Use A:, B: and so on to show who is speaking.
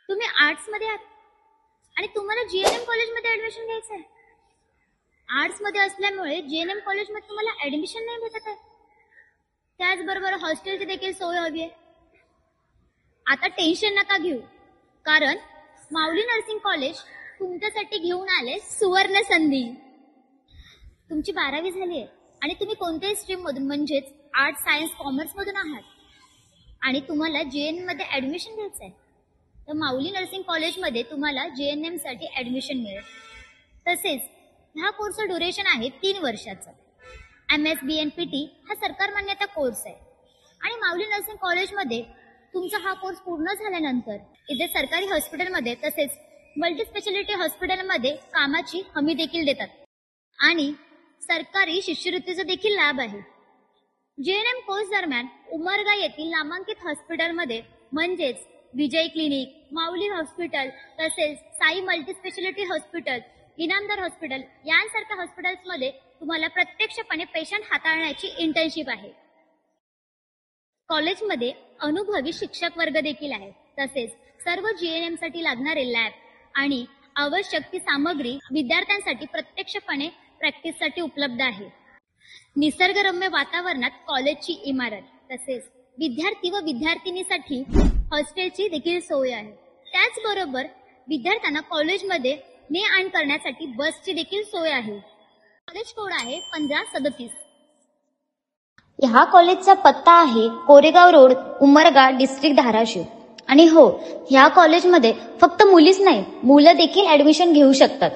A: तुम्ही आर्ट्स मध्ये आहात आणि तुम्हाला जीएनएम कॉलेजमध्ये ऍडमिशन घ्यायचं आहे. आर्ट्स मध्ये असल्यामुळे जीएनएम कॉलेजमध्ये तुम्हाला ऍडमिशन नाही भेटत आहे. त्याचबरोबर हॉस्टेलची देखील सोय हवी आहे. आता टेन्शन नका घेऊ, कारण माऊली नर्सिंग कॉलेज तुमच्यासाठी घेऊन आले सुवर्ण संधी. तुमची 12वी झाली आहे आणि तुम्ही कोणत्याही स्ट्रीम मधून म्हणजेच आर्ट्स, सायन्स, कॉमर्स मधून आहात आणि तुम्हाला जीएनएम मध्ये ऍडमिशन घ्यायचं आहे, तर माऊली नर्सिंग कॉलेजमध्ये तुम्हाला जीएनएम साठी ऍडमिशन मिळेल. तसेच ह्या कोर्सचं ड्युरेशन आहे 3 वर्षाचं. MSBNPT हा सरकार मान्यता कोर्स आहे आणि माऊली नर्सिंग कॉलेजमध्ये तुमचा हा कोर्स पूर्ण झाल्यानंतर इथे सरकारी हॉस्पिटलमध्ये तसेच मल्टीस्पेशालिटी हॉस्पिटलमध्ये कामाची हमी देखील देतात आणि सरकारी शिष्यवृत्तीचा देखील लाभ आहे. जीएनएम कोर्स दरम्यान उमरगा येथील नामांकित हॉस्पिटलमध्ये म्हणजेच विजय क्लिनिक, माऊली हॉस्पिटल तसेच Sai multispeciality hospital, Inamdar hospital यांसारख्या हॉस्पिटल्समध्ये तुम्हाला प्रत्यक्षपणे पेशंट हाताळण्याची इंटर्नशिप आहे. कॉलेजमध्ये अनुभवी शिक्षक वर्ग देखील आहे. तसेच सर्व जीएनएम साठी लागणारे लॅब आणि आवश्यक ती सामग्री विद्यार्थ्यांसाठी प्रत्यक्षपणे प्रॅक्टिससाठी उपलब्ध आहे. निसर्गरम्य वातावरणात कॉलेजची इमारत तसेच विद्यार्थी व विद्यार्थिनीसाठी हॉस्टेलची देखील सोय आहे. त्याचबरोबर विद्यार्थ्यांना कॉलेजमध्ये ने आण करण्यासाठी बसची देखील सोय आहे. कॉलेज कोड आहे 1537.
B: ह्या कॉलेजचा पत्ता आहे कोरेगाव रोड, उमरगा, डिस्ट्रिक्ट धाराशिव. आणि हो, ह्या कॉलेजमध्ये फक्त मुलीच नाही, मुलं देखील ऍडमिशन घेऊ शकतात.